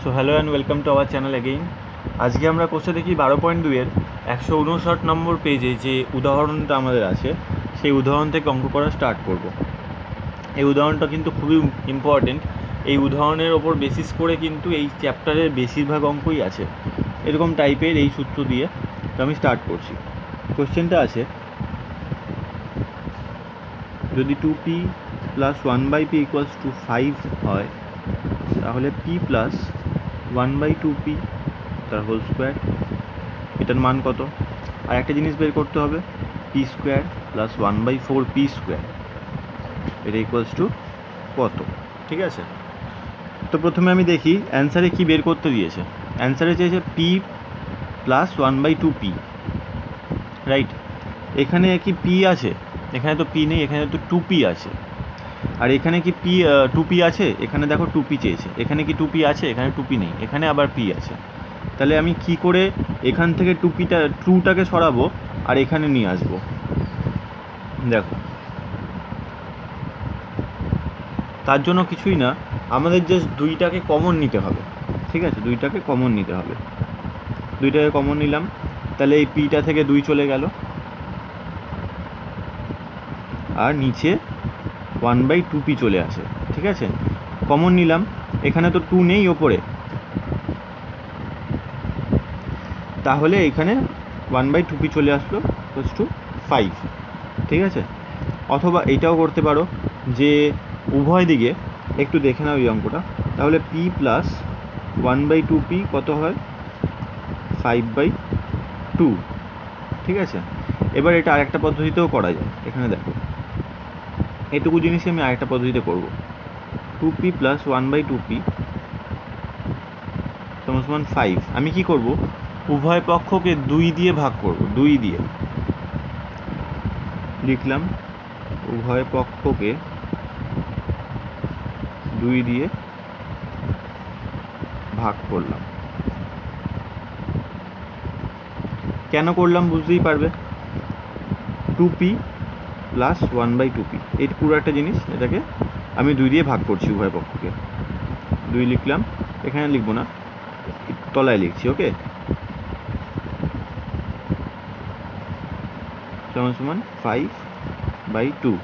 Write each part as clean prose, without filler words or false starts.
So hello and welcome to our channel again. আজকে আমরা কোর্সে দেখি 12.2-এর 159 নম্বর পেজে যে উদাহরণটা আমাদের আছে সেই উদাহরণ থেকে অঙ্ক করা স্টার্ট করব। এই উদাহরণটা কিন্তু খুবই ইম্পর্টেন্ট। এই উদাহরণের ওপর বেসিস করে কিন্তু এই চ্যাপ্টারের বেশিরভাগ অঙ্কই আছে এরকম টাইপের এই সূত্র দিয়ে। তো আমি স্টার্ট করছি। কোশ্চেনটা আছে, যদি 2p plus 1/p equals to 5 হয় তাহলে p প্লাস 1/2p তার হোল স্কোয়ার এটার মান কত? আর একটা জিনিস বের করতে হবে, P square plus 1/4p square এটা ইকুয়ালস টু কত? ঠিক আছে, তো প্রথমে আমি দেখি অ্যান্সারে কি বের করতে দিয়েছে। অ্যান্সারে চেয়েছে p প্লাস 1/2p, রাইট? এখানে কি p আছে? এখানে তো p নেই, এখানে তো 2p আছে। আর এখানে কি p 2p আছে? এখানে দেখো 2p চেয়েছে। এখানে কি 2p আছে? এখানে 2p নেই, এখানে আবার p আছে। তাহলে আমি কি করে এখান থেকে 2টাকে সরাবো আর এখানে নিয়ে আসবো? দেখো, তার জন্য কিছুই না, আমাদের জাস্ট 2টাকে কমন নিতে হবে। ঠিক আছে, 2টাকে কমন নিতে হবে। 2টাকে কমন নিলাম, তাহলে এই পিটা থেকে 2 চলে গেল আর নিচে 1/2p চলে আসে। ঠিক আছে, কমন নিলাম, এখানে তো 2 নেই ওপরে, তাহলে এখানে 1/2p চলে আসলো ইকুয়ালস টু 5। ঠিক আছে, অথবা এইটাও করতে পারো যে উভয় দিকে একটু দেখে নাও এই অঙ্কটা, তাহলে p প্লাস 1/2p কত হয়? 5/2। ঠিক আছে, এবার এটা আরেকটা পদ্ধতিতেও করা যায়। এখানে দেখো, এটুকু জিনিসই আমি আরেকটা পদ্ধতিতে করব। 2p প্লাস 1/2p সমান 5। আমি কি করব? উভয় পক্ষকে 2 দিয়ে ভাগ করব। 2 দিয়ে লিখলাম, উভয় পক্ষকে 2 দিয়ে ভাগ করলাম। কেন করলাম বুঝতেই পারবে। 2p প্লাস 1/2p এই পুরো একটা জিনিস, এটাকে আমি 2 দিয়ে ভাগ করছি উভয় পক্ষকে। 2 লিখলাম, এখানে লিখবো না, তলায় লিখছি। ওকে, সমান 5/2।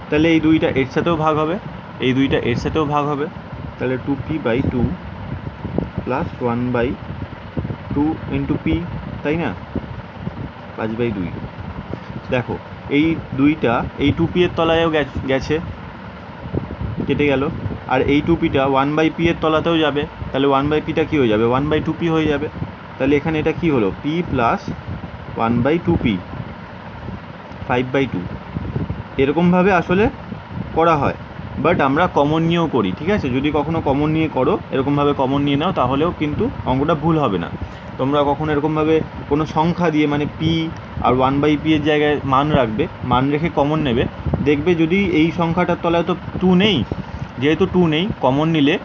তাহলে এই 2টা এর সাথেও ভাগ হবে, এই 2টা এর সাথেও ভাগ হবে, তাহলে 2p/2 প্লাস 1/2 ইন্টু p, তাই না? 5/2। দেখো, এই 2টা এই 2p এর তলায়ও গেছে, কেটে গেল। আর এই 2pটা 1/p এর তলাতেও যাবে, তাহলে 1/pটা কী হয়ে যাবে? 1/2p হয়ে যাবে। তাহলে এখানে এটা কি হলো? p plus 1/2p 5/2। এরকমভাবে আসলে করা হয়, বাট আমরা কমন নিয়েও করি। ঠিক আছে, যদি কখনো কমন নিয়ে করো, এরকমভাবে কমন নিয়ে নাও, তাহলেও কিন্তু অঙ্কটা ভুল হবে না। তোমরা কখনো এরকমভাবে কোনো সংখ্যা দিয়ে, মানে p আর 1/p এর জায়গায় মান রাখবে, মান রেখে কমন নেবে, দেখবে যদি এই সংখ্যাটার তলায় তো 2 নেই, যেহেতু 2 নেই, কমন নিলে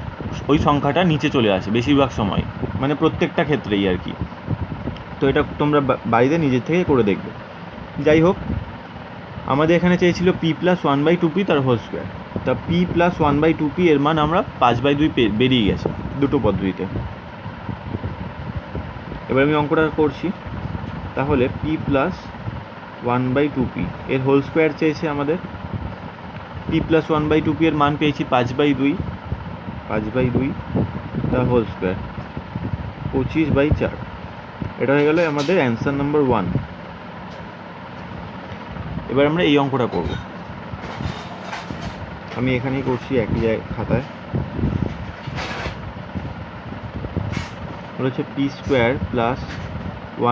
ওই সংখ্যাটা নিচে চলে আসে বেশিরভাগ সময়, মানে প্রত্যেকটা ক্ষেত্রেই আর কি। তো এটা তোমরা বাড়িতে নিজের থেকে করে দেখবে। যাই হোক, আমাদের এখানে চেয়েছিল p প্লাস 1/2p তার হোল স্কোয়ার। তা p প্লাস 1/2p এর মান আমরা 5/2 বেরিয়ে গেছে দুটো পদ্ধতিতে। এবার আমি অঙ্কটা করছি। তাহলে p প্লাস 1/2p এর হোল স্কোয়ার চেয়েছে আমাদের। p প্লাস 1/2p এর মান পেয়েছি 5/2, 5/2 তার হোল স্কোয়ার 25/4। এটা হয়ে গেল আমাদের অ্যান্সার নাম্বার 1। এবার আমরা এই অঙ্কটা করব। আমি এখানেই করছি একই খাতায়। হচ্ছে p square plus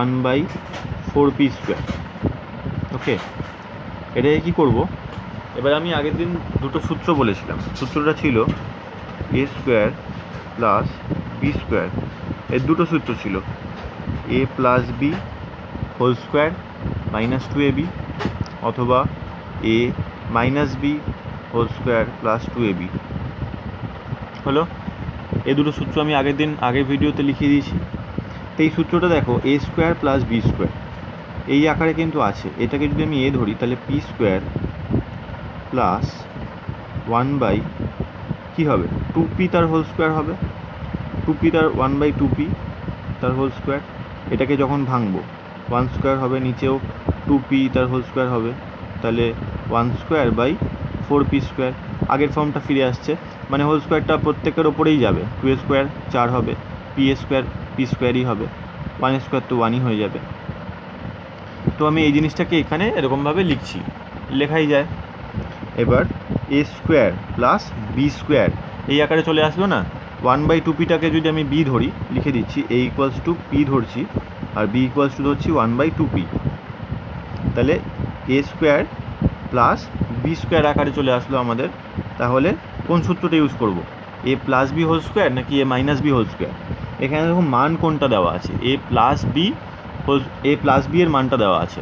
1/4p square. Okay, এটাকে কী করব? এবার আমি আগের দিন দুটো সূত্র বলেছিলাম। সূত্রটা ছিল a square plus B square. এর দুটো সূত্র ছিল, a plus B whole square minus 2ab, অথবা a minus B whole square plus 2ab। হলো, এই দুটো সূত্র আমি আগের ভিডিওতে লিখিয়ে দিয়েছি। তো এই সূত্রটা দেখো, a square plus B square এই আকারে কিন্তু আছে। এটাকে যদি আমি ধরি, তাহলে p স্কোয়ার প্লাস 1/, কী হবে, 2p তার হোল স্কোয়ার হবে, 2p তার 1/2p তার হোল স্কোয়ার। এটাকে যখন ভাঙবো 1 স্কোয়ার হবে, নিচেও 2p তার হোল স্কোয়ার হবে, তাহলে 1 স্কোয়ার বাই 4p স্কোয়ার। আগের ফর্মটা ফিরে আসছে, মানে হোল স্কোয়ারটা প্রত্যেকের ওপরেই যাবে, 2 স্কোয়ার 4 হবে, p স্কোয়ার p স্কোয়ারই হবে, 1 স্কোয়ার তো 1ই হয়ে যাবে। তো আমি এই জিনিসটাকে এখানে এরকমভাবে লিখছি, লেখাই যায়। এবার a square plus B square এই আকারে চলে আসলো না। 1/2pটাকে যদি আমি b ধরি, লিখে দিচ্ছি a ইকুয়ালস টু p ধরছি, আর b ইকুয়ালস টু ধরছি 1/2p। তাহলে a square plus B square আকারে চলে আসলো আমাদের। তাহলে কোন সূত্রটা ইউজ করব, a plus B whole square নাকি a minus B whole square? এখানে দেখুন মান কোনটা দেওয়া আছে, a প্লাস বি এর মানটা দেওয়া আছে,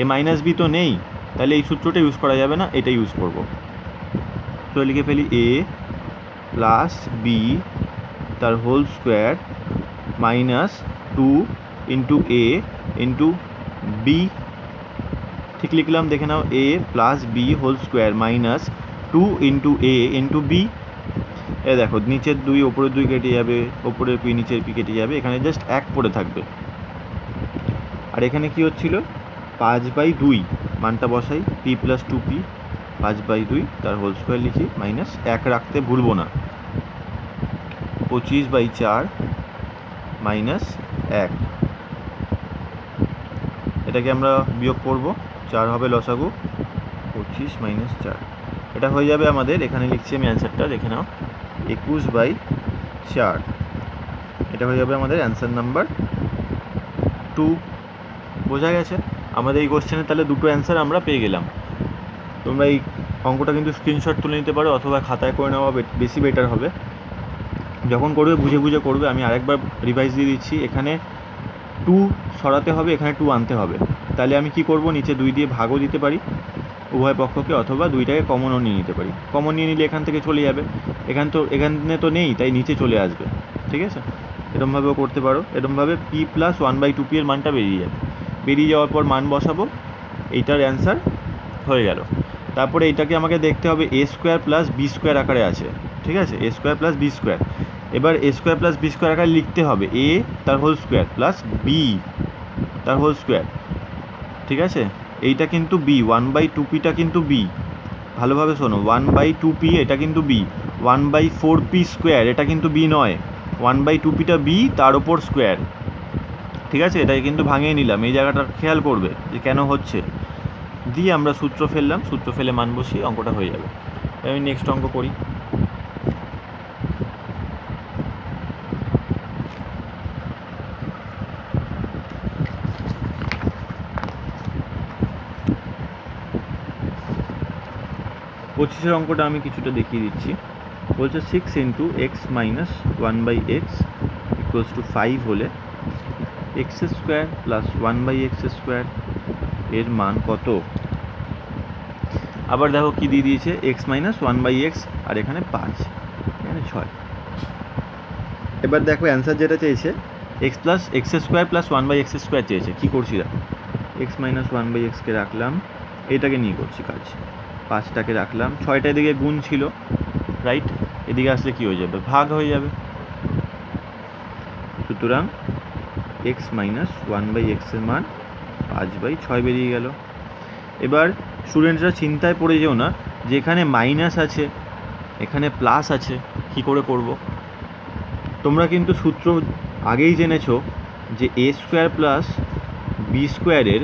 a মাইনাস বি তো নেই, তাহলে এই সূত্রটা ইউজ করা যাবে না, এটা ইউজ করব। তো লিখে ফেলি a প্লাস বি তার whole square minus 2 into a into b. ঠিক লিখলাম, দেখে নাও, a plus B whole square minus 2 into a into b. এ দেখো, নিচের 2 ওপরের 2 কেটে যাবে, ওপরের p নিচের p কেটে যাবে, এখানে জাস্ট 1 পড়ে থাকবে। আর এখানে কি হচ্ছিল, 5/2 মানটা বসাই, p প্লাস 2p 5/2 তার হোল স্কোয়ার লিখি, মাইনাস 1 রাখতে ভুলবো না, 25/4 মাইনাস 1। এটাকে আমরা বিয়োগ করব, 4 হবে লসাগু, 25 মাইনাস 4, এটা হয়ে যাবে আমাদের। এখানে লিখছি আমি অ্যান্সারটা, দেখে নাও, 21/4। এটা হয়ে যাবে আমাদের অ্যান্সার নাম্বার 2। বোঝা গেছে? আমাদের এই কোশ্চেনে তাহলে দুটো অ্যান্সার আমরা পেয়ে গেলাম। তোমরা এই অঙ্কটা কিন্তু স্ক্রিনশট তুলে নিতে পারো, অথবা খাতায় করে নেওয়া বেশি বেটার হবে। যখন করবে বুঝে বুঝে করবে। আমি আরেকবার রিভাইজ দিয়ে দিচ্ছি, এখানে 2 সরাতে হবে, এখানে 2 আনতে হবে। তাহলে আমি কি করব, নিচে 2 দিয়ে ভাগও দিতে পারি উভয় পক্ষকে, অথবা 2টাকে কমনও নিয়ে নিতে পারি। কমন নিয়ে নিলে এখান থেকে চলে যাবে, এখানে তো নেই, তাই নিচে চলে আসবে। ঠিক আছে, এরমভাবেও করতে পারো। এরমভাবে p প্লাস 1/2p এর মানটা বেরিয়ে যাবে। বেরিয়ে যাওয়ার পর মান বসাবো, এইটার অ্যান্সার হয়ে গেল। তারপরে এইটাকে আমাকে দেখতে হবে a square plus B square আকারে আছে। ঠিক আছে, a square plus B square. এবার a square plus B square আকারে লিখতে হবে a তার হোল স্কোয়ার প্লাস বি তার হোল স্কোয়ার। ঠিক আছে, এইটা কিন্তু b, 1/2pটা কিন্তু b, ভালোভাবে শোনো, 1/2p এটা কিন্তু b, 1/4p স্কোয়ার এটা কিন্তু b নয়, 1/2pটা b তার ওপর স্কোয়ার। ঠিক আছে, এটাই কিন্তু ভাঙিয়ে নিলাম, এই জায়গাটা খেয়াল করবে যে কেন হচ্ছে। দিয়ে আমরা সূত্র ফেললাম, সূত্র ফেলে মান বসিয়ে অঙ্কটা হয়ে যাবে। আমি নেক্সট অঙ্ক করি। পঁচিশের অঙ্কটা আমি কিছুটা দেখিয়ে দিচ্ছি। বলছে 6 into x minus 1/x equals to 5 হলে x square plus 1/x square এর মান কত? আবার দেখো কি দিয়ে দিয়েছে, এক্স মাইনাস 1/x, আর এখানে 5, এখানে 6। এবার দেখো অ্যান্সার যেটা চেয়েছে, x square plus 1/x square চেয়েছে। কী করছি দেখো, এক্স মাইনাস 1/xকে রাখলাম, এটাকে নিয়ে করছি কাজ, 5টাকে রাখলাম, 6টা এদিকে গুণ ছিল, রাইট, এদিকে আসলে কী হয়ে যাবে, ভাগ হয়ে যাবে। সুতরাং এক্স মাইনাস 1/x এর মান 5/6 বেরিয়ে গেল। এবার স্টুডেন্টরা চিন্তায় পড়ে যেও না, যেখানে মাইনাস আছে এখানে প্লাস আছে, কি করে করব? তোমরা কিন্তু সূত্র আগেই জেনেছো যে এ স্কোয়ার প্লাস বি স্কোয়ারের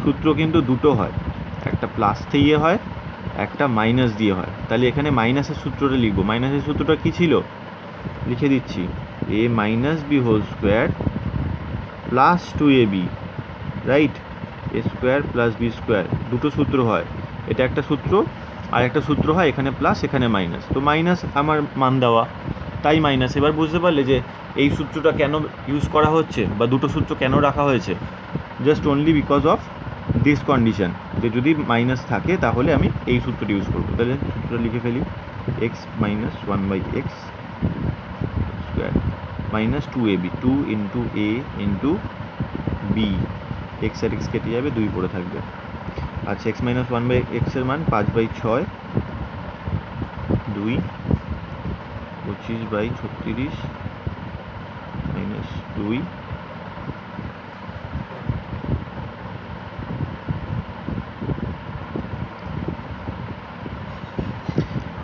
সূত্র কিন্তু দুটো হয়, একটা প্লাস দিয়ে হয়, একটা মাইনাস দিয়ে হয়। তাহলে এখানে মাইনাসের সূত্রটা লিখবো। মাইনাসের সূত্রটা কী ছিল, লিখে দিচ্ছি, a minus B whole square plus 2ab, right, a square plus B square, দুটো সূত্র হয়, এটা একটা সূত্র, আর একটা সূত্র হয় এখানে প্লাস এখানে মাইনাস। তো মাইনাস আমার মান দেওয়া, তাই মাইনাস। এবার বুঝতে পারলে যে এই সূত্রটা কেন ইউজ করা হচ্ছে, বা দুটো সূত্র কেন রাখা হয়েছে, just only because of this condition, যে যদি মাইনাস থাকে তাহলে আমি এই সূত্রটি ইউজ করবো। তাহলে সূত্রটা লিখে ফেলি, x minus 1/x square minus 2ab, 2 into a into b, x আর এক্স কেটে যাবে, 2 পড়ে থাকবে। আচ্ছা, এক্স মাইনাস 1/x এর মান 5/6, 2 25/36 - 2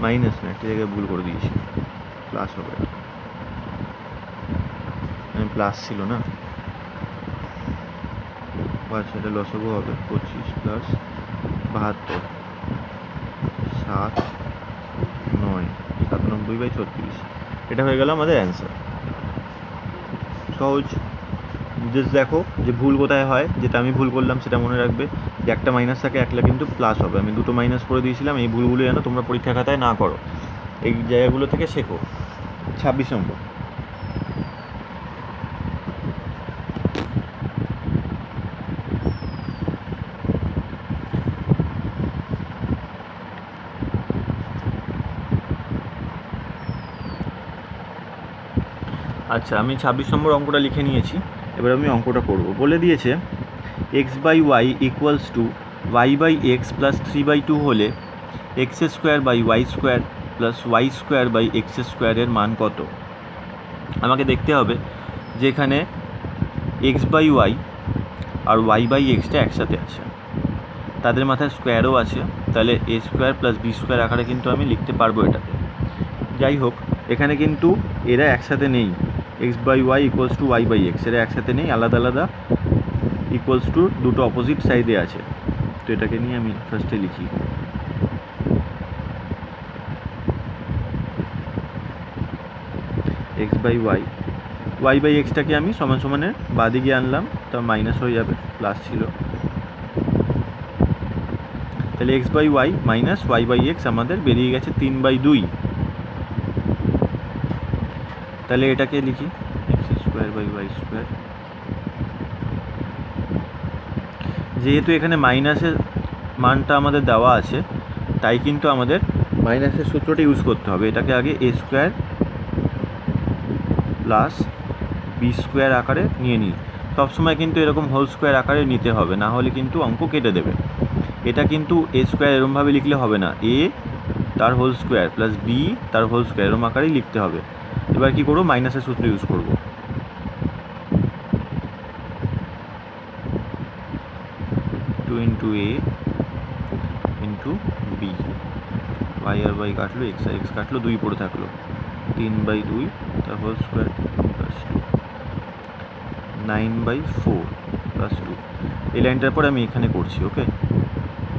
মাইনাস না, একটা জায়গায় ভুল করে দিয়েছি, প্লাস হবে, প্লাস ছিল না, আচ্ছা এটা লসাগু হবে 25 + 72 7 9 97/36। এটা হয়ে গেল আমাদের অ্যান্সার। সহজ, জাস্ট দেখো যে ভুল কোথায় হয়, যেটা আমি ভুল করলাম সেটা মনে রাখবে, যে একটা মাইনাস থাকে একলা কিন্তু প্লাস হবে, আমি দুটো মাইনাস করে দিয়েছিলাম। এই ভুলগুলো যেন তোমরা পরীক্ষা খাতায় না করো, এই জায়গাগুলো থেকে শেখো। 26 নম্বর, আচ্ছা আমি 26 নম্বর অঙ্কটা লিখে নিয়েছি, এবার আমি অঙ্কটা করব। বলে দিয়েছে x/y = y/x + 3/2 হলে x² + y² + x² এর মান কত? আমাকে দেখতে হবে যে এখানে x/y আর y/xটা একসাথে আছে, তাদের মাথায় স্কোয়ারও আছে, তাহলে a² + b² আকারে কিন্তু আমি লিখতে পারবো এটাকে। যাই হোক, এখানে কিন্তু এরা একসাথে নেই, x/y = y/x, এরা একসাথে নেই, আলাদা আলাদা ইকুয়ালস টু দুটো অপোজিট সাইডে আছে। তো এটাকে নিয়ে আমি ফার্স্টে লিখি x/y, y/xটাকে আমি সমান সমানের বাদিকে আনলাম, তা মাইনাস হয়ে যাবে, প্লাস ছিল, তাহলে x/y - y/x আমাদের বেরিয়ে গেছে 3/2। তাহলে এটাকে লিখি x²/y²। যেহেতু এখানে মাইনাসের মানটা আমাদের দেওয়া আছে, তাই কিন্তু আমাদের মাইনাসের সূত্রটা ইউজ করতে হবে। এটাকে আগে a² + b² আকারে নিয়ে নিই। সবসময় কিন্তু এরকম হোল স্কোয়ার আকারে নিতে হবে, না হলে কিন্তু অঙ্ক কেটে দেবে। এটা কিন্তু a² এরমভাবে লিখলে হবে না, a তার হোল স্কোয়ার + b তার হোল স্কোয়ার এরম আকারেই লিখতে হবে। এবার কী করবো, মাইনাসের সূত্র ইউজ করব। a × b, y R y কাটলো, x আর x কাটলো, 2 পড়ে থাকলো, 3/2 তার হোল স্কোয়ার + 2, 9/4 + 2। এই লাইনটার পর আমি এখানে করছি, ওকে,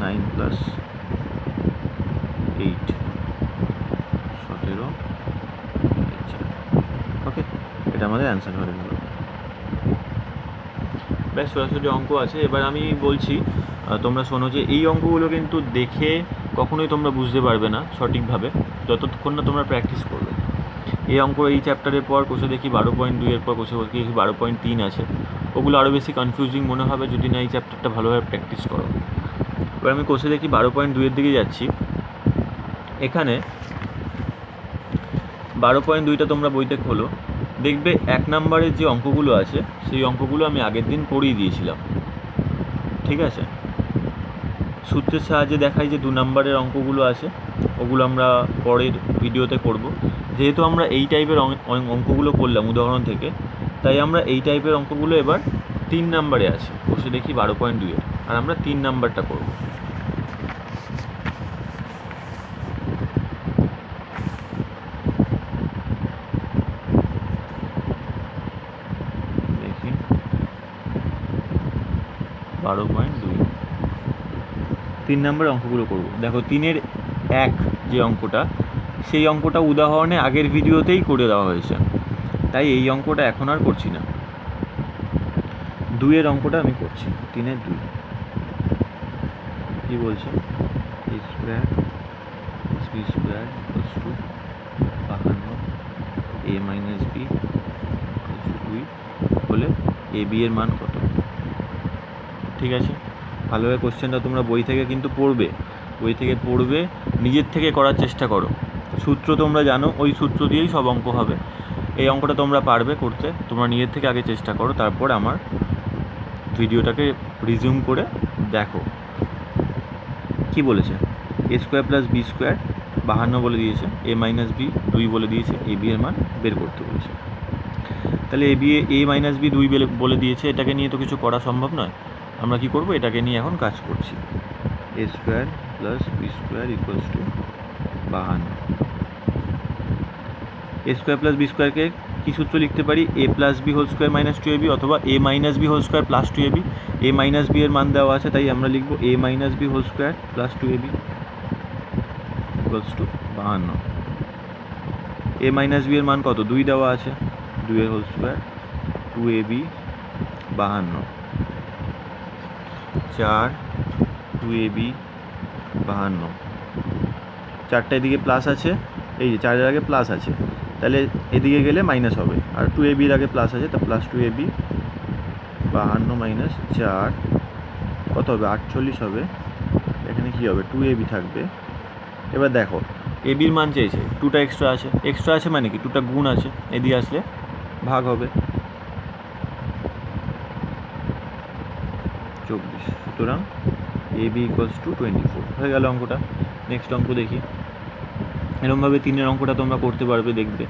9 + 8 17, ওকে, এটা আমাদের অ্যান্সার হয়ে গেল। ব্যাস, সরাসরি অঙ্ক আছে। এবার আমি বলছি, তোমরা শোনো যে এই অঙ্কগুলো কিন্তু দেখে কখনোই তোমরা বুঝতে পারবে না সঠিকভাবে যতক্ষণ না তোমরা প্র্যাকটিস করবে। এই অঙ্ক এই চ্যাপ্টারের পর কষে দেখি 12.2 এর পর কষে দেখি 12.3 আছে, ওগুলো আরও বেশি কনফিউজিং মনে হবে যদি না এই চ্যাপ্টারটা ভালোভাবে প্র্যাকটিস করো। এবার আমি কষে দেখি 12.2 এর দিকে যাচ্ছি। এখানে 12.2টা তোমরা বইতে খোলো, দেখবে 1 নম্বরের যে অঙ্কগুলো আছে সেই অঙ্কগুলো আমি আগের দিন করিয়ে দিয়েছিলাম, ঠিক আছে। সূত্রের সাহায্যে দেখাই যে 2 নম্বরের অঙ্কগুলো আছে, ওগুলো আমরা পরের ভিডিওতে করব। যেহেতু আমরা এই টাইপের অঙ্কগুলো করলাম উদাহরণ থেকে, তাই আমরা এই টাইপের অঙ্কগুলো এবার 3 নম্বরে আছে, বসে দেখি 12.2 এর, আর আমরা 3 নম্বরটা করব। দেখি 12.2 3 নম্বরের অঙ্কগুলো করব। দেখো 3-এর 1 যে অঙ্কটা, সেই অঙ্কটা উদাহরণে আগের ভিডিওতেই করে দেওয়া হয়েছে, তাই এই অঙ্কটা এখন আর করছি না। 2-এর অঙ্কটা আমি করছি, 3-এর 2 কী বলছে, a² + b² = 52, a - b = 2 হলে a b এর মান কত? ঠিক আছে, ভালোভাবে কোশ্চেনটা তোমরা বই থেকে কিন্তু পড়বে, বই থেকে পড়বে, নিজের থেকে করার চেষ্টা করো। সূত্র তোমরা জানো, ওই সূত্র দিয়েই সব অঙ্ক হবে। এই অঙ্কটা তোমরা পারবে করতে, তোমরা নিজের থেকে আগে চেষ্টা করো, তারপর আমার ভিডিওটাকে রিজিউম করে দেখো। কি বলেছে, a² + b² 52 বলে দিয়েছে, এ মাইনাস বি 2 বলে দিয়েছে, এ বি এর মান বের করতে বলেছে। তাহলে এ মাইনাস বি 2 বলে দিয়েছে, এটাকে নিয়ে তো কিছু করা সম্ভব নয়। আমরা কি করব, এটাকে নিয়ে এখন কাজ করছি। A square plus B square equals to 52। A square plus b স্কোয়ারকে কী সূত্র লিখতে পারি, a plus B whole square minus 2ab, অথবা a minus B whole square plus 2ab। A minus b এর মান দেওয়া আছে, তাই আমরা লিখব a minus B whole square plus 2ab equals to 52। A minus b এর মান কত, 2 দেওয়া আছে, 2 এর হোল স্কোয়ার, 2ab 52, 4 2ab 52, 4টা এদিকে প্লাস আছে, এই যে 4-এর আগে প্লাস আছে, তাহলে এদিকে গেলে মাইনাস হবে, আর 2ab-র আগে প্লাস আছে, তা প্লাস 2ab 52 মাইনাস 4 কত হবে, 48 হবে। এখানে কী হবে, 2ab থাকবে। এবার দেখো ab-র মান চেয়েছে, 2টা এক্সট্রা আছে মানে কি 2টা গুণ আছে, এদিকে আসলে ভাগ হবে 24। সুতরাং ab ইকুয়ালস টু 24 হয়ে গেল অঙ্কটা। নেক্সট অঙ্ক দেখি। এরকমভাবে 3-এর অঙ্কটা তোমরা করতে পারবে, দেখবে।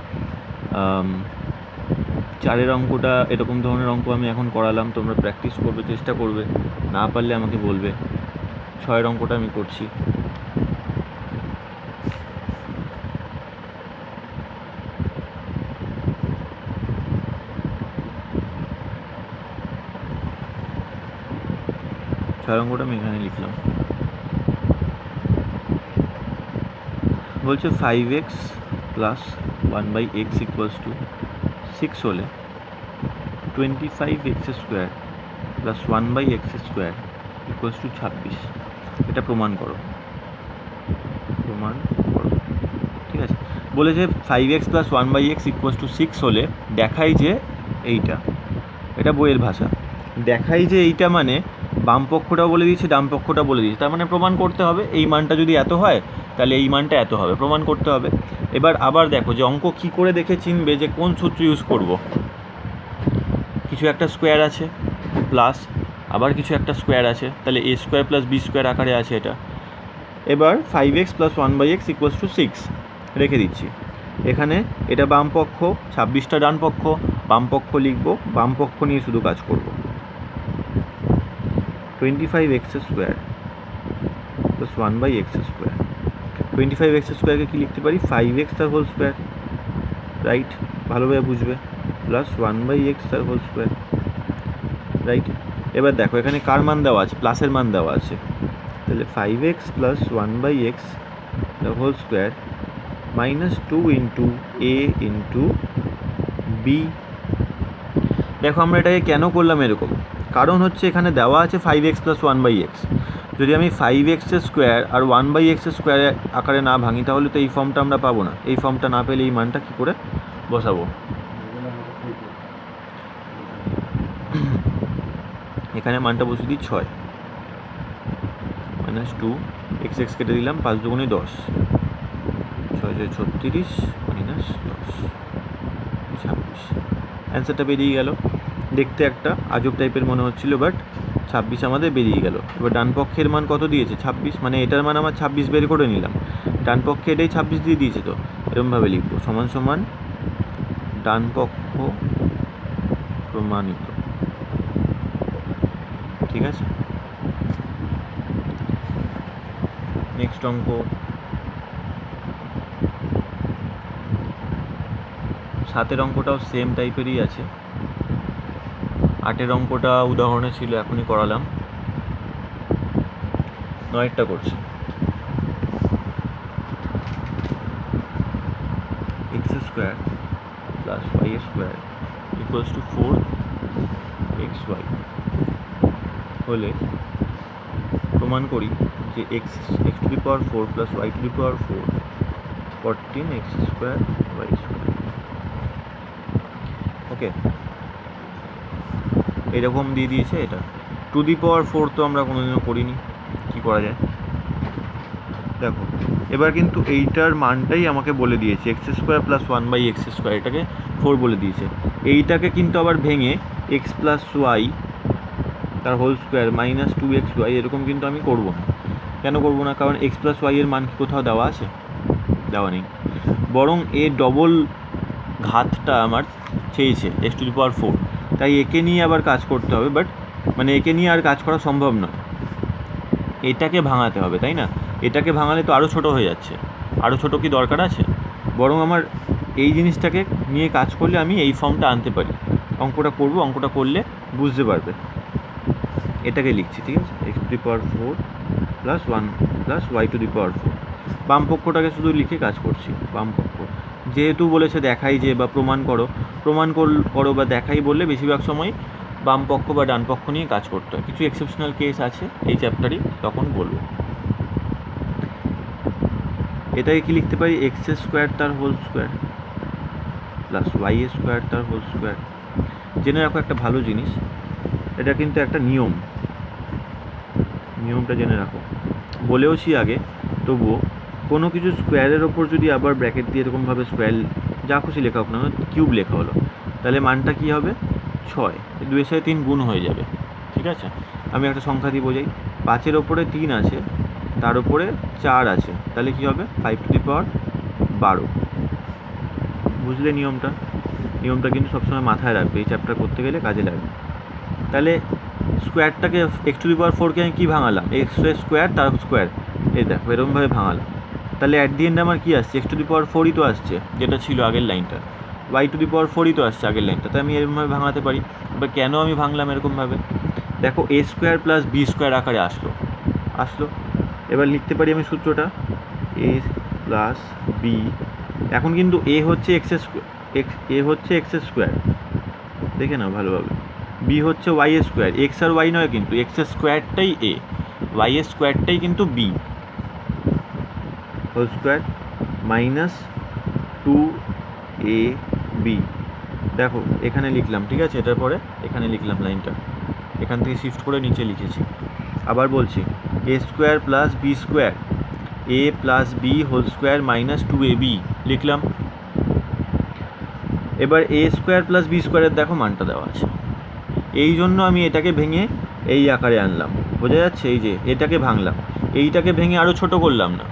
4-এর অঙ্কটা এরকম ধরনের অঙ্ক আমি এখন করালাম, তোমরা প্র্যাকটিস করবে, চেষ্টা করবে, না পারলে আমাকে বলবে। 6-এর অঙ্কটা আমি করছি। অঙ্কটা আমি এখানে লিখলাম। বলছে 5x plus 1/x equals to 6 হলে 25x square plus 1/x square equals two 26। এটা প্রমাণ করো। ঠিক আছে, বলেছে 5x plus 1/x equals to 6 হলে দেখাই যে এটা বইয়ের ভাষা, দেখাই যে এইটা মানে বাম পক্ষটাও বলে দিয়েছে, ডান পক্ষটাও বলে দিয়েছে, তার মানে প্রমাণ করতে হবে এই মানটা যদি এত হয় তাহলে এই মানটা এত হবে, প্রমাণ করতে হবে। এবার আবার দেখো যে অঙ্ক কী করে দেখে চিনবে যে কোন সূত্র ইউজ করব। কিছু একটা স্কোয়ার আছে প্লাস আবার কিছু একটা স্কোয়ার আছে, তাহলে এ স্কোয়ার প্লাস বি স্কোয়ার আকারে আছে এটা। এবার 5x plus 1/x equals to 6 রেখে দিচ্ছি। এখানে এটা বাম পক্ষ, 26টা ডান পক্ষ, বাম পক্ষ লিখব, বাম পক্ষ নিয়ে শুধু কাজ করব। 25x square plus 1/x square, 25x স্কোয়ারকে কী লিখতে পারি, 5x তার হোল স্কোয়ার, রাইট, ভালোভাবে বুঝবে, প্লাস 1/x তার হোল স্কোয়ার, রাইট। এবার দেখো এখানে কার মান দেওয়া আছে, প্লাসের মান দেওয়া আছে, তাহলে 5x plus 1/x the whole square minus 2 into a into b। দেখো আমরা এটাকে কেন করলাম এরকম, কারণ হচ্ছে এখানে দেওয়া আছে 5x প্লাস 1/x। যদি আমি 5x স্কোয়ার আর 1/x স্কোয়ার আকারে না ভাঙি তাহলে তো এই ফর্মটা আমরা পাবো না। এই ফর্মটা না পেলে এই মানটা কী করে বসাবো। এখানে মানটা বসিয়ে দিই 6 মাইনাস 2 এক্স কেটে দিলাম, 5 দুগুণে 10, 6 36 মাইনাস 10 26। অ্যান্সারটা বেরিয়ে গেল। দেখতে একটা আজব টাইপের মনে হচ্ছিল, বাট 26 আমাদের বেরিয়ে গেল। এবার ডান পক্ষের মান কত দিয়েছে, 26, মানে এটার মান আমার 26 বের করে নিলাম, ডান পক্ষে এটাই 26 দিয়ে দিয়েছে, তো এরকমভাবে লিখবো সমান সমান ডান পক্ষ প্রমাণিত। ঠিক আছে, নেক্সট অঙ্ক। 7-এর অঙ্কটাও সেম টাইপেরই আছে। 8-এর অঙ্কটা উদাহরণে ছিল, এখনই করালাম। 9-টা করছি। x square plus y square equals to 4xy হলে প্রমাণ করি যে x to the power 4 plus y to the power 4 14x square y square. Okay, এরকম দিয়ে দিয়েছে। এটা টু দি পাওয়ার 4 তো আমরা কোনোদিনও করিনি, কী করা যায় দেখো। এবার কিন্তু এইটার মানটাই আমাকে বলে দিয়েছে, x square plus 1/x square, এটাকে 4 বলে দিয়েছে। এইটাকে কিন্তু আবার ভেঙে x প্লাস y তার হোল স্কোয়ার মাইনাস 2xy এরকম কিন্তু আমি করবো না। কেন করবো না, কারণ x প্লাস y এর মান কি কোথাও দেওয়া আছে, দেওয়া নেই, বরং এ ডবল ঘাতটা আমার চেয়েছে x⁴, তাই একে নিয়ে আবার কাজ করতে হবে, বাট মানে একে নিয়ে আর কাজ করা সম্ভব নয়, এটাকে ভাঙাতে হবে, তাই না? এটাকে ভাঙালে তো আরও ছোট হয়ে যাচ্ছে, আরও ছোট কি দরকার আছে? বরং আমার এই জিনিসটাকে নিয়ে কাজ করলে আমি এই ফর্মটা আনতে পারি। অঙ্কটা করবো, অঙ্কটা করলে বুঝতে পারবে। এটাকে লিখছি, ঠিক আছে, x⁴ প্লাস 1 প্লাস y⁴। বাম পক্ষটাকে শুধু লিখে কাজ করছি, বাম পক্ষ যেহেতু বলেছে দেখাই যে বা প্রমাণ করো বা দেখাই বললে বেশিরভাগ সময় বাম পক্ষ বা ডান পক্ষ নিয়ে কাজ করতে হয়। কিছু এক্সেপশনাল কেস আছে এই চ্যাপ্টারই, তখন বলবো। এটাকে কি লিখতে পারি, x² তার হোল স্কোয়ার প্লাস y² তার হোল স্কোয়ার। জেনে রাখো একটা ভালো জিনিস, এটা কিন্তু একটা নিয়মটা জেনে রাখো, বলেওছি আগে, তবুও কোনো কিছু স্কোয়ারের ওপর যদি আবার ব্র্যাকেট দিয়ে এরকমভাবে স্কোয়ার যা খুশি লেখা হোক না, কিউব লেখা হলো, তাহলে মানটা কী হবে, 6, 2 সাথে 3 গুণ হয়ে যাবে, ঠিক আছে? আমি একটা সংখ্যা দিয়ে বোঝাই, 5-এর ওপরে 3 আছে, তার উপরে 4 আছে, তাহলে কী হবে, 5⁻12। বুঝলে নিয়মটা কিন্তু সবসময় মাথায় রাখবে, এই চ্যাপ্টার করতে গেলে কাজে লাগবে। তাহলে স্কোয়ারটাকে x⁴কে আমি কী ভাঙালাম, x² তার স্কোয়ার, এই দেখো এরকমভাবে ভাঙালাম, তাহলে অ্যাট দি এন্ড আমার কী আসছে, x⁴ তো আসছে, যেটা ছিল আগের লাইনটা, y⁴ তো আসছে আগের লাইনটা, তাই আমি এরকমভাবে ভাঙাতে পারি। এবার কেন আমি ভাঙলাম এরকমভাবে, দেখো a² প্লাস b² আকারে আসলো। এবার লিখতে পারি আমি সূত্রটা, a প্লাস b, এখন কিন্তু a হচ্ছে x², দেখে নাও ভালোভাবে, b হচ্ছে y², x আর y নয় কিন্তু, x²টাই a, y² কিন্তু b whole square minus 2ab। দেখো এখানে লিখলাম, ঠিক আছে, এটার পরে এখানে লিখলাম লাইনটা, এখান থেকে শিফট করে নিচে লিখেছি। আবার বলছি, a² plus b², a plus b whole square minus 2ab লিখলাম। এবার a² প্লাস b² দেখো মানটা দেওয়া আছে, এই জন্য আমি এটাকে ভেঙে এই আকারে আনলাম, বোঝা যাচ্ছে? এই যে এটাকে ভাঙলাম, এইটাকে ভেঙে আরও ছোট করলাম না,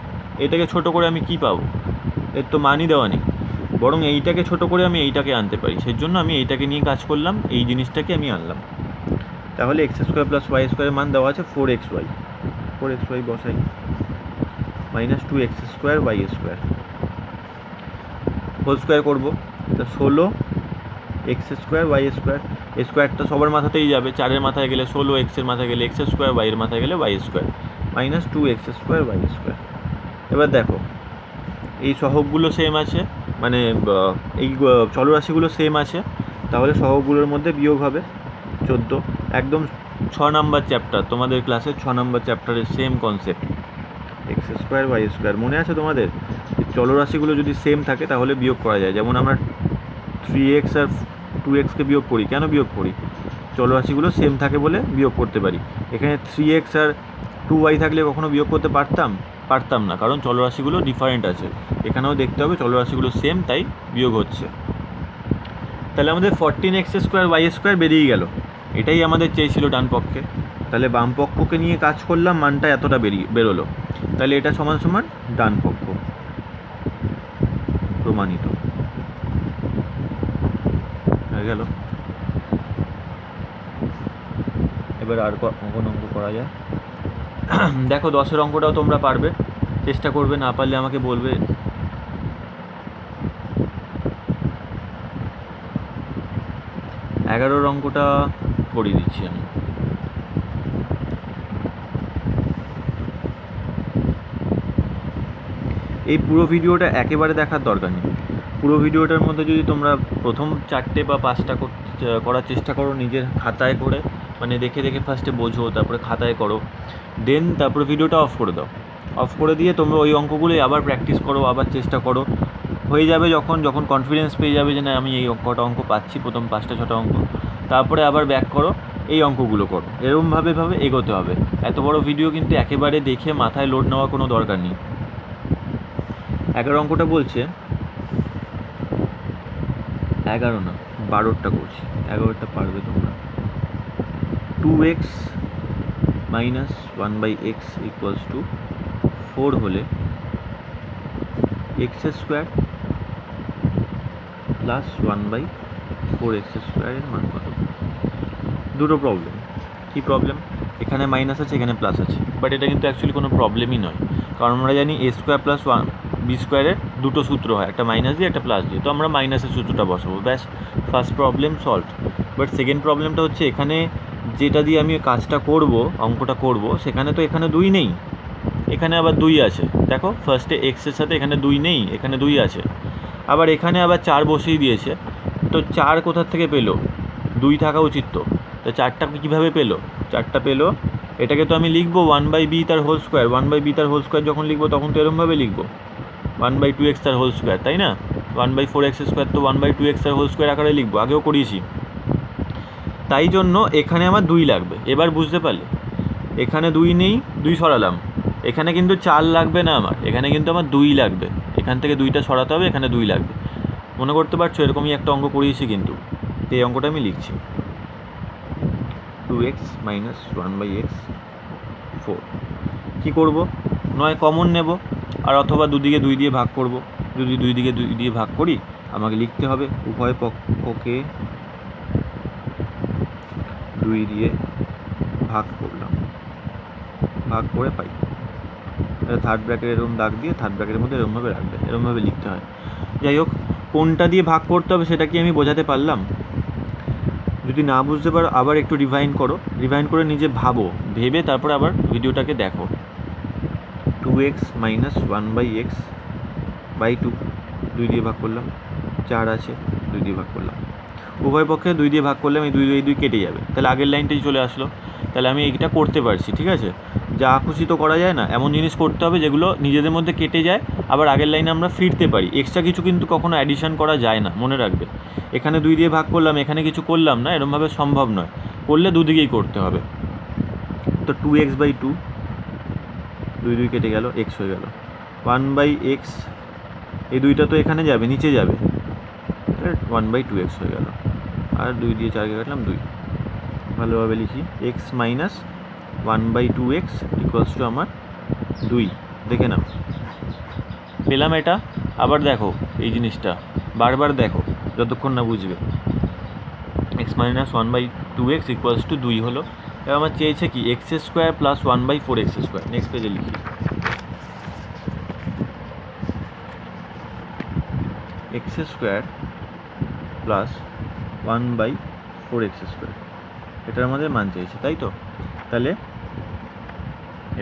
এটাকে ছোট করে আমি কি পাবো, এর তো মানই দেওয়া নেই, বরং এইটাকে ছোট করে আমি এইটাকে আনতে পারি, সেই জন্য আমি এইটাকে নিয়ে কাজ করলাম, এই জিনিসটাকে আমি আনলাম। তাহলে x² প্লাস y² মান দেওয়া আছে 4xy বসাই, minus 2x² y² whole square করবো, তা 16 x² y², স্কোয়ারটা সবার মাথাতেই যাবে, 4-এর মাথায় গেলে 16, x-এর মাথায় গেলে x², y-এর মাথায় গেলে y² মাইনাস 2x² y²। এবার দেখো এই সহগগুলো সেম আছে, মানে এই চলরাশিগুলো সেম আছে, তাহলে সহগগুলোর মধ্যে বিয়োগ হবে 14। একদম 6 নাম্বার চ্যাপ্টার, তোমাদের ক্লাসের 6 নাম্বার চ্যাপ্টারের সেম কনসেপ্ট, x² y² মনে আছে তোমাদের? চলরাশিগুলো যদি সেম থাকে তাহলে বিয়োগ করা যায়, যেমন আমরা 3x আর 2xকে বিয়োগ করি, কেন বিয়োগ করি, চলরাশিগুলো সেম থাকে বলে বিয়োগ করতে পারি। এখানে 3x আর 2y থাকলে কখনো বিয়োগ করতে পারতাম না, কারণ চলরাশিগুলো ডিফারেন্ট আছে, এখানেও দেখতে হবে চলরাশিগুলো সেম, তাই বিয়োগ হচ্ছে। তাহলে আমাদের 14x² y² বেরিয়ে গেল, এটাই আমাদের চেয়েছিল ডান পক্ষে, তাহলে বাম পক্ষকে নিয়ে কাজ করলাম, মানটা এতটা বেরোলো, তাহলে এটা সমান সমান ডান পক্ষ, প্রমাণিত হয়ে গেল। এবার আর কোন অঙ্ক করা যায়, দেখো 10-এর অঙ্কটাও তোমরা পারবে, চেষ্টা করবে, না পারলে আমাকে বলবে। 11-র অঙ্কটা করিয়ে দিচ্ছি আমি। এই পুরো ভিডিওটা একেবারে দেখার দরকার নেই, পুরো ভিডিওটার মধ্যে যদি তোমরা প্রথম 4টে বা 5টা করার চেষ্টা করো নিজের খাতায় করে, মানে দেখে ফার্স্টে বোঝো, তারপরে খাতায় করো, দেন তারপরে ভিডিওটা অফ করে দাও, অফ করে দিয়ে তোমরা ওই অঙ্কগুলোই আবার প্র্যাকটিস করো, আবার চেষ্টা করো, হয়ে যাবে যখন কনফিডেন্স পেয়ে যাবে যে না আমি এই কটা অঙ্ক পাচ্ছি, প্রথম 5টা-6টা অঙ্ক, তারপরে আবার ব্যাক করো, এই অঙ্কগুলো করো, এরকমভাবে এগোতে হবে। এত বড় ভিডিও কিন্তু একেবারে দেখে মাথায় লোড নেওয়ার কোনো দরকার নেই। 11 অঙ্কটা বলছে, 11 না 12টা করছি, 11টা পারবে তোমরা। 2x মাইনাস 1/x = 4 হলে এক্স স্কোয়ার প্লাস 1/4x স্কোয়ারের মান কত? দুটো প্রবলেম। কি প্রবলেম? এখানে মাইনাস আছে, এখানে প্লাস আছে, বাট এটা কিন্তু অ্যাকচুয়ালি কোনো প্রবলেমই নয়, কারণ আমরা জানি এ স্কোয়ার প্লাস বি স্কোয়ারের দুটো সূত্র হয়, একটা মাইনাস দিয়ে একটা প্লাস দিয়ে, তো আমরা মাইনাসের সূত্রটা বসাবো, ব্যাস, first problem solve. But second প্রবলেমটা হচ্ছে এখানে যেটা দিয়ে আমি কাজটা করব, অঙ্কটা করব, সেখানে তো এখানে 2 নেই, এখানে আবার 2 আছে। দেখো ফার্স্টে এক্সের সাথে এখানে 2 নেই, এখানে 2 আছে, আবার এখানে আবার 4 বসিয়ে দিয়েছে, তো 4 কোথার থেকে পেলো? 2 থাকা উচিত, তো 4টা কীভাবে পেলো? 4টা পেলো, এটাকে তো আমি লিখবো 1/b তার হোল স্কোয়ার, 1/b তার হোল স্কোয়ার যখন লিখবো তখন তো এরকমভাবে লিখবো 1/2x তার হোল স্কোয়ার, তাই না? 1/4x স্কোয়ার তো 1/2x তার হোল স্কোয়ার আকারে লিখবো, আগেও করিয়েছি। তাই জন্য এখানে আমার 2 লাগবে। এবার বুঝতে পারলে, এখানে 2 নেই, 2 সরালাম, এখানে কিন্তু 4 লাগবে না আমার, এখানে কিন্তু আমার 2 লাগবে, এখান থেকে 2টা সরাতে হবে, এখানে 2 লাগবে। মনে করতে পারছো এরকমই একটা অঙ্ক করিয়েছি কিন্তু, এই অঙ্কটা আমি লিখছি 2x মাইনাস 1/x 4। কী করব? নয় কমন নেব, আর অথবা দুদিকে 2 দিয়ে ভাগ করব। যদি 2 দিকে 2 দিয়ে ভাগ করি, আমাকে লিখতে হবে উভয় পক্ষকে 2 দিয়ে ভাগ করলাম, ভাগ করে পাই। থার্ড ব্র্যাকেট এরকম দাগ দিয়ে থার্ড ব্র্যাকেটের মধ্যে এরকমভাবে রাখবে, এরকমভাবে লিখতে হয়। যাই হোক, কোনটা দিয়ে ভাগ করতে হবে সেটা কি আমি বোঝাতে পারলাম? যদি না বুঝতে পারো আবার একটু রিভাইন করো, রিভাইন করে নিজে ভাবো, ভেবে তারপরে আবার ভিডিওটাকে দেখো। 2x মাইনাস 1/x বাই 2, 2 দিয়ে ভাগ করলাম, 4 আছে, 2 দিয়ে ভাগ করলাম, উভয় পক্ষে 2 দিয়ে ভাগ করলে আমি 2 কেটে যাবে, তাহলে আগের লাইনটাই চলে আসলো, তাহলে আমি এইটা করতে পারছি। ঠিক আছে, যা খুশি তো করা যায় না, এমন জিনিস করতে হবে যেগুলো নিজেদের মধ্যে কেটে যায়, আবার আগের লাইনে আমরা ফিরতে পারি। এক্সট্রা কিছু কিন্তু কখনো অ্যাডিশন করা যায় না, মনে রাখবে। এখানে 2 দিয়ে ভাগ করলাম, এখানে কিছু করলাম না, এরকমভাবে সম্ভব নয়, করলে দুদিকেই করতে হবে। তো 2x/2, 2 কেটে গেল, এক্স হয়ে গেল 1/x, এই 2টা তো এখানে যাবে, নিচে যাবে, 1/2x হয়ে গেল, আর 2 দিয়ে 4কে কাটলাম 2। ভালোভাবে লিখি, x minus 1/2x equals to আমার 2। দেখে নাও, পেলাম এটা। আবার দেখো এই জিনিসটা, বারবার দেখো যতক্ষণ না বুঝবে। X minus 1/2x equals to 2 হলো। এবার আমার চেয়েছে কি? X square plus 1/4x square. Next পেজে লিখি, x square plus 1/4x square, এটার আমাদের মান চেয়েছে, তাই তো? তাহলে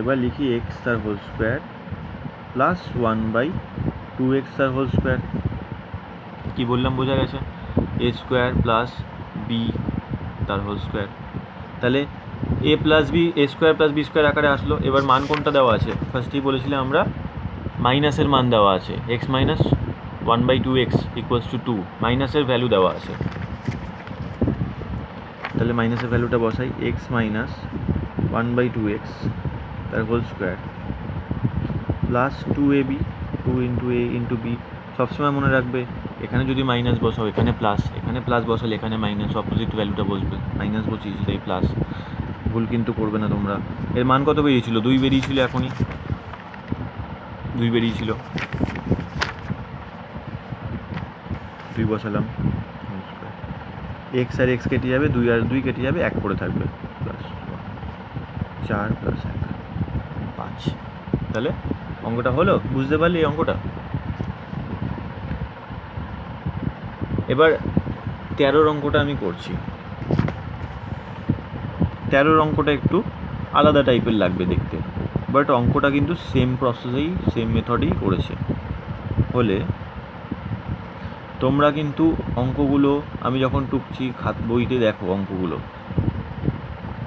এবার লিখি এক্স তার হোল স্কোয়ার প্লাস 1/2x তার হোল স্কোয়ার। কী বললাম বোঝা গেছে? এ স্কোয়ার প্লাস বি তার হোল স্কোয়ার। তাহলে a plus B, A square plus B square আকারে আসলো। এবার মান কোনটা দেওয়া আছে? ফার্স্টেই বলেছিলাম আমরা মাইনাসের মান দেওয়া আছে, x minus 1/2x equals to 2, মাইনাসের ভ্যালু দেওয়া আছে। তাহলে মাইনাসের ভ্যালুটা বসাই, এক্স মাইনাস 1/2x তার whole square plus 2ab, 2 into a into b. সবসময় মনে রাখবে, এখানে যদি মাইনাস বসাও এখানে প্লাস, এখানে প্লাস বসালে এখানে মাইনাস, অপোজিট ভ্যালুটা বসবে। মাইনাস বসিয়েছি তাই প্লাস, ভুল কিন্তু করবে না তোমরা। এর মান কত বেরিয়েছিল? 2 বেরিয়েছিল, এখনই 2 বেরিয়েছিল, 2 বসালাম। এক্স আর এক্স কেটে যাবে, 2 আর 2 কেটে যাবে, 1 পড়ে থাকবে, প্লাস 4 প্লাস 1 5। তাহলে অঙ্কটা হলো, বুঝতে পারলি এই অঙ্কটা? এবার 13 অঙ্কটা আমি করছি। 13 অঙ্কটা একটু আলাদা টাইপের লাগবে দেখতে, বাট অঙ্কটা কিন্তু সেম প্রসেসেই, সেম মেথডেই করেছে। হলে তোমরা কিন্তু অঙ্কগুলো আমি যখন টুকছি বইতে দেখো অঙ্কগুলো,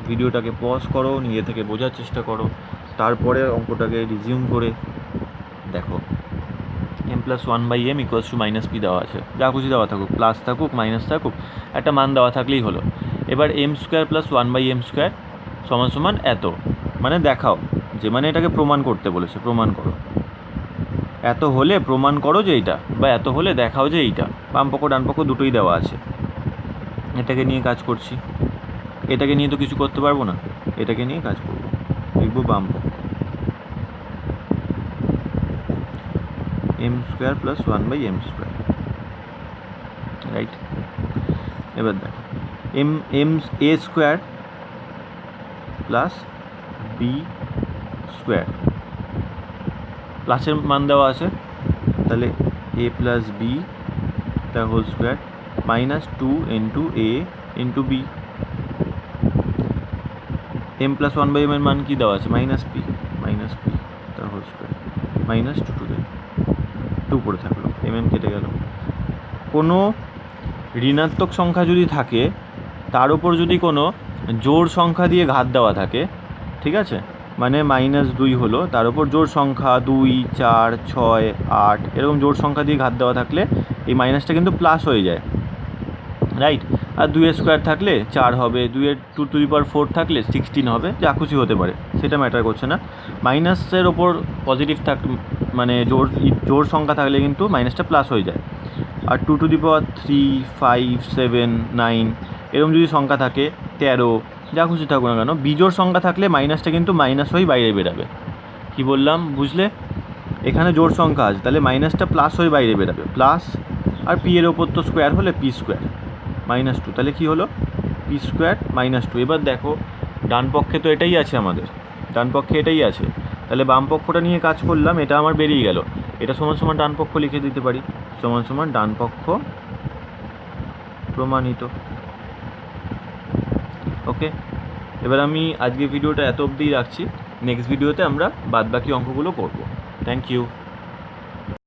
ভিডিওটাকে পজ করো, নিজে থেকে বোঝার চেষ্টা করো, তারপরে অঙ্কটাকে রিজিউম করে দেখো। m plus 1/m equals to minus P দেওয়া আছে, যা খুশি দেওয়া থাকুক, প্লাস থাকুক মাইনাস থাকুক, একটা মান দেওয়া থাকলেই হলো। এবার M square plus 1/m square সমান সমান এত, মানে দেখাও যে, মানে এটাকে প্রমাণ করতে বলেছে, প্রমাণ করো। এত হলে প্রমাণ করো যে এইটা, বা এত হলে দেখাও যে এইটা। বাম পক্ষ ডান পক্ষ দুটোই দেওয়া আছে। এটাকে নিয়ে কাজ করছি, এটাকে নিয়ে তো কিছু করতে পারবো না, এটাকে নিয়ে কাজ করবো, লিখবো বাম পক্ষ। M square plus 1/m square, right. এবার দেখো m a square plus B square, প্লাসের মান দেওয়া আছে, তাহলে এ প্লাস বি তার whole square minus 2 into a into b. M plus 1/m এর মান কী দেওয়া আছে? মাইনাস পি তার হোল স্কোয়ার মাইনাস 2 টু 2 পড়ে থাকলো, এম কেটে গেল। কোনো ঋণাত্মক সংখ্যা যদি থাকে তার উপর যদি কোনো জোড় সংখ্যা দিয়ে ঘাত দেওয়া থাকে, ঠিক আছে, মানে -2 হলো, তার উপর জোড় সংখ্যা 2, 4, 6, 8 এরকম জোড় সংখ্যা দিয়ে ঘাত দেওয়া থাকলে এই মাইনাসটা কিন্তু প্লাস হয়ে যায়, রাইট। আর 2 স্কোয়ার থাকলে 4 হবে, 2^4 থাকলে 16 হবে, যা খুশি হতে পারে, সেটা ম্যাটার করছে না। মাইনাসের ওপর পজিটিভ মানে জোড় সংখ্যা থাকলে কিন্তু মাইনাসটা প্লাস হয়ে যায়। আর 2^3, 5, 7, 9 এরকম যদি সংখ্যা থাকে, 13, যা খুশি থাকুক না কেন, বিজোড় সংখ্যা থাকলে মাইনাসটা কিন্তু মাইনাস হয়েই বাইরে বেরাবে। কি বললাম বুঝলে? এখানে জোড় সংখ্যা আছে, তাহলে মাইনাসটা প্লাস হয়ে বাইরে বেরাবে, প্লাস। আর পি এর ওপর তো স্কোয়ার হলে পি স্কোয়ার -2, তাহলে কী হলো? P square -2। এবার দেখো ডান পক্ষে তো এটাই আছে, আমাদের ডান পক্ষে এটাই আছে, তাহলে বাম পক্ষটা নিয়ে কাজ করলাম, এটা আমার বেরিয়ে গেল। এটা সমান সমান ডান পক্ষ লিখে দিতে পারি, সমান সমান ডান পক্ষ প্রমাণিত। ওকে, এবার আমি আজকে ভিডিওটা এত অবধিই রাখছি, নেক্সট ভিডিওতে আমরা বাদবাকি অঙ্কগুলো করব। Thank you.